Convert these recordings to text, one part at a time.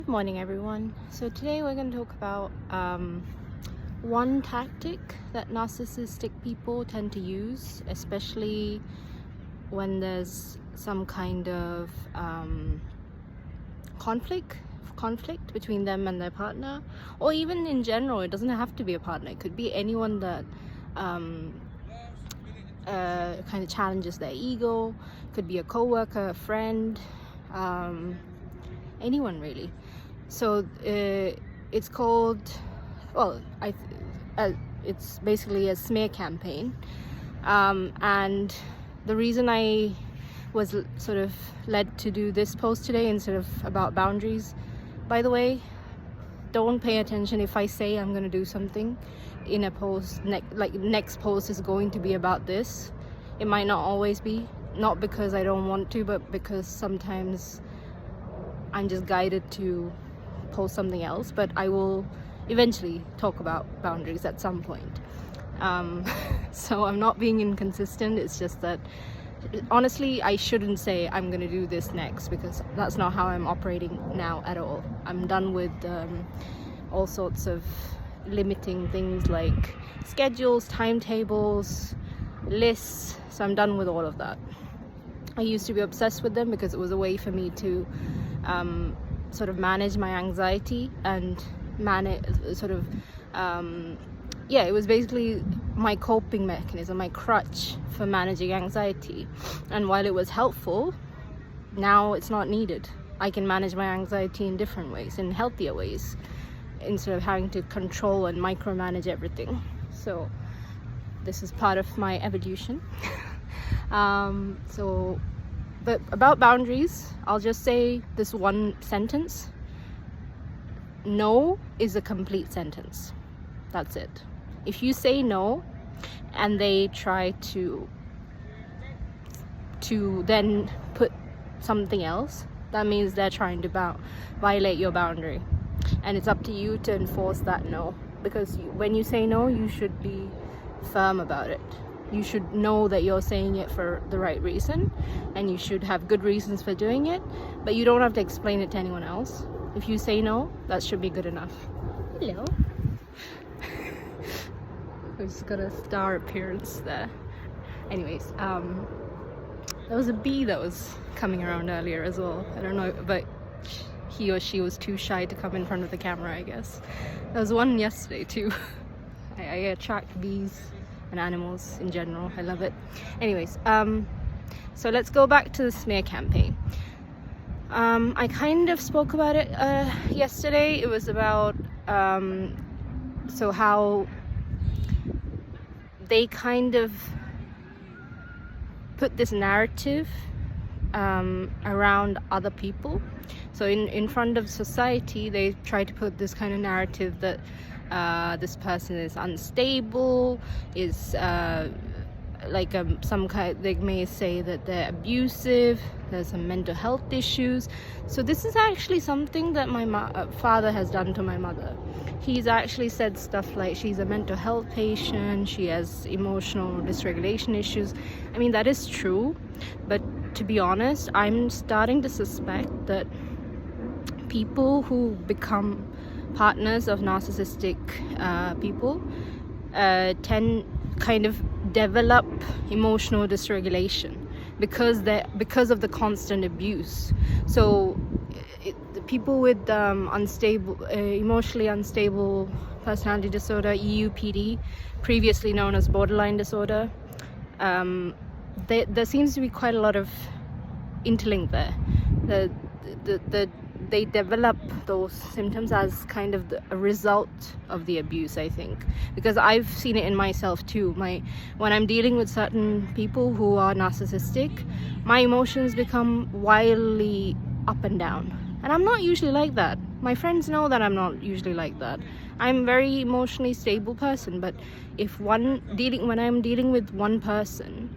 Good morning, everyone. So today we're going to talk about one tactic that narcissistic people tend to use, especially when there's some kind of conflict between them and their partner, or even in general. It doesn't have to be a partner. It could be anyone that kind of challenges their ego. Could be a coworker, a friend, anyone really. So it's called, it's basically a smear campaign, and the reason I was sort of led to do this post today instead of about boundaries, by the way, don't pay attention if I say I'm going to do something in a post, next post is going to be about this. It might not always be, not because I don't want to, but because sometimes I'm just guided to post something else. But I will eventually talk about boundaries at some point. So I'm not being inconsistent. It's just that honestly I shouldn't say I'm going to do this next, because that's not how I'm operating now at all. I'm done with all sorts of limiting things like schedules, timetables, lists. So I'm done with all of that. I used to be obsessed with them because it was a way for me to sort of manage my anxiety and it was basically my coping mechanism, my crutch for managing anxiety. And while it was helpful, now it's not needed. I can manage my anxiety in different ways, in healthier ways, instead of having to control and micromanage everything. So this is part of my evolution. But about boundaries, I'll just say this one sentence. No is a complete sentence. That's it. If you say no and they try to then put something else, that means they're trying to violate your boundary. And it's up to you to enforce that no. Because when you say no, you should be firm about it. You should know that you're saying it for the right reason, and you should have good reasons for doing it, but you don't have to explain it to anyone else. If you say no, that should be good enough. Hello. Who's got a star appearance there. Anyways, there was a bee that was coming around earlier as well. I don't know, but he or she was too shy to come in front of the camera, I guess. There was one yesterday too. I attract bees and animals in general. I love it. Anyways, so let's go back to the smear campaign. I kind of spoke about it yesterday. It was about how they kind of put this narrative around other people. So in front of society, they try to put this kind of narrative that this person is unstable, is they may say that they're abusive, there's some mental health issues. So this is actually something that my father has done to my mother. He's actually said stuff like she's a mental health patient, she has emotional dysregulation issues. I mean, that is true, but to be honest, I'm starting to suspect that people who become partners of narcissistic people tend kind of develop emotional dysregulation because of the constant abuse. So the people with emotionally unstable personality disorder, EUPD, previously known as borderline disorder, there seems to be quite a lot of interlink there. They develop those symptoms as kind of a result of the abuse, I think, because I've seen it in myself too. When I'm dealing with certain people who are narcissistic, my emotions become wildly up and down, and I'm not usually like that. My friends know that I'm not usually like that. I'm a very emotionally stable person, but when I'm dealing with one person,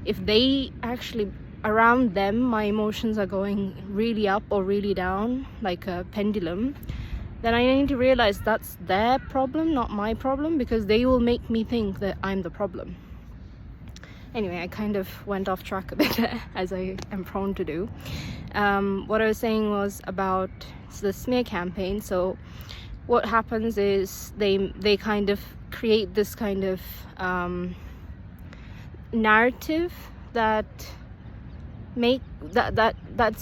if they actually around them, my emotions are going really up or really down, like a pendulum, then I need to realize that's their problem, not my problem, because they will make me think that I'm the problem. Anyway, I kind of went off track a bit as I am prone to do. What I was saying was about the smear campaign. So what happens is they kind of create this kind of narrative that's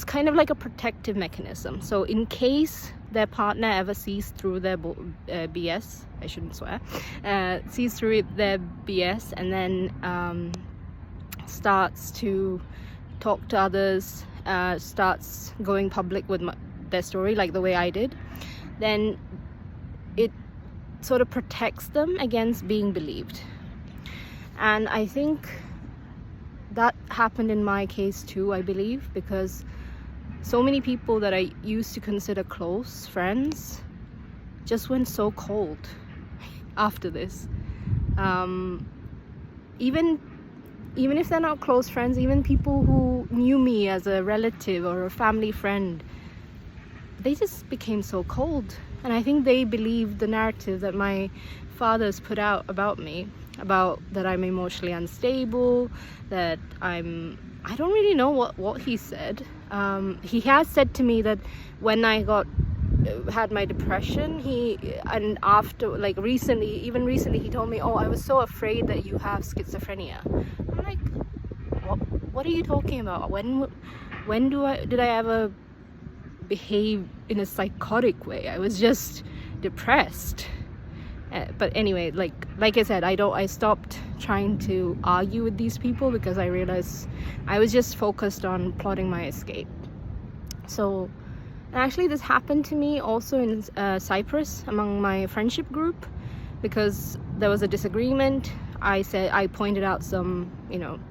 kind of like a protective mechanism. So in case their partner ever sees through their BS, I shouldn't swear, sees through their BS and then starts to talk to others, starts going public with their story like the way I did, then it sort of protects them against being believed. And I think that happened in my case too, I believe, because so many people that I used to consider close friends just went so cold after this. Even if they're not close friends, even people who knew me as a relative or a family friend, they just became so cold. And I think they believed the narrative that my father's put out about me, about that I'm emotionally unstable, that I don't really know what he said. He has said to me that when I had my depression, recently he told me, oh, I was so afraid that you have schizophrenia. I'm like, what are you talking about? When did I ever behave in a psychotic way? I was just depressed. But anyway, like I said, I stopped trying to argue with these people because I realized I was just focused on plotting my escape. So, and actually this happened to me also in Cyprus among my friendship group, because there was a disagreement. I pointed out some,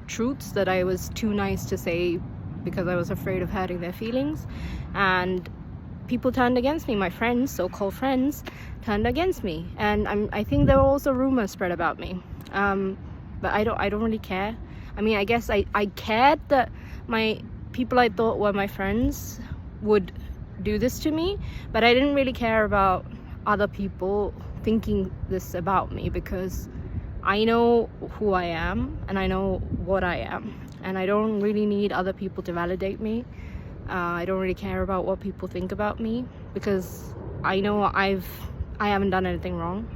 truths that I was too nice to say because I was afraid of hurting their feelings, and people turned against me. My friends, so-called friends, turned against me, and I think there were also rumors spread about me. But I don't really care. I mean, I guess I cared that my people I thought were my friends would do this to me, but I didn't really care about other people thinking this about me, because I know who I am and I know what I am, and I don't really need other people to validate me. I don't really care about what people think about me, because I know I haven't done anything wrong.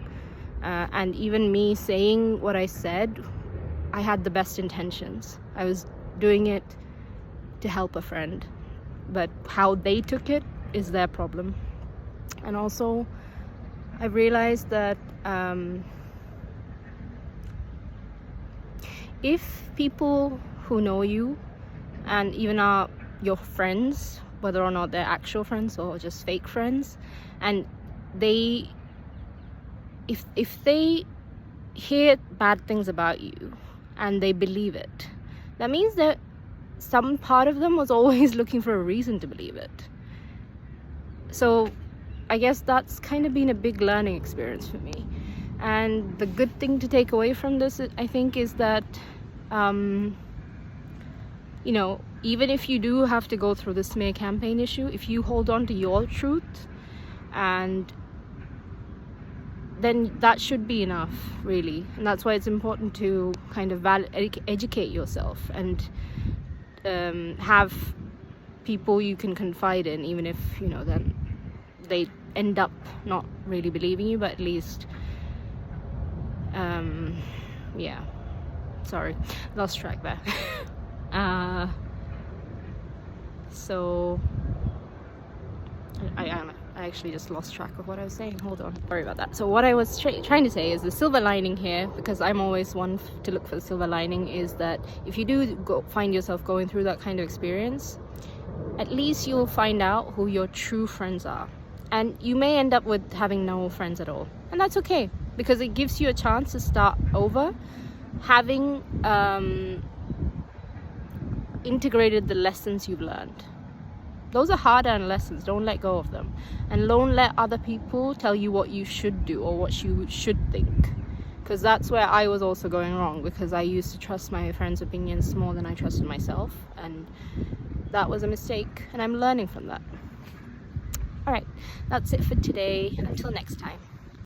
And even me saying what I said, I had the best intentions. I was doing it to help a friend, but how they took it is their problem. And also I've realized that if people who know you and even are your friends, whether or not they're actual friends or just fake friends, and if they hear bad things about you and they believe it, that means that some part of them was always looking for a reason to believe it. So I guess that's kind of been a big learning experience for me. And the good thing to take away from this, I think, is that even if you do have to go through the smear campaign issue, if you hold on to your truth, and then that should be enough, really. And that's why it's important to kind of educate yourself and have people you can confide in, even if then they end up not really believing you, but at least sorry, lost track there. So I actually just lost track of what I was saying. Hold on, sorry about that. So what I was trying to say is the silver lining here, because I'm always one to look for the silver lining, is that if you do find yourself going through that kind of experience, at least you'll find out who your true friends are. And you may end up with having no friends at all, and that's okay, because it gives you a chance to start over, having integrated the lessons you've learned. Those are hard-earned lessons. Don't let go of them, and don't let other people tell you what you should do or what you should think, because that's where I was also going wrong, because I used to trust my friends' opinions more than I trusted myself, and that was a mistake, and I'm learning from that. All right, that's it for today. Until next time.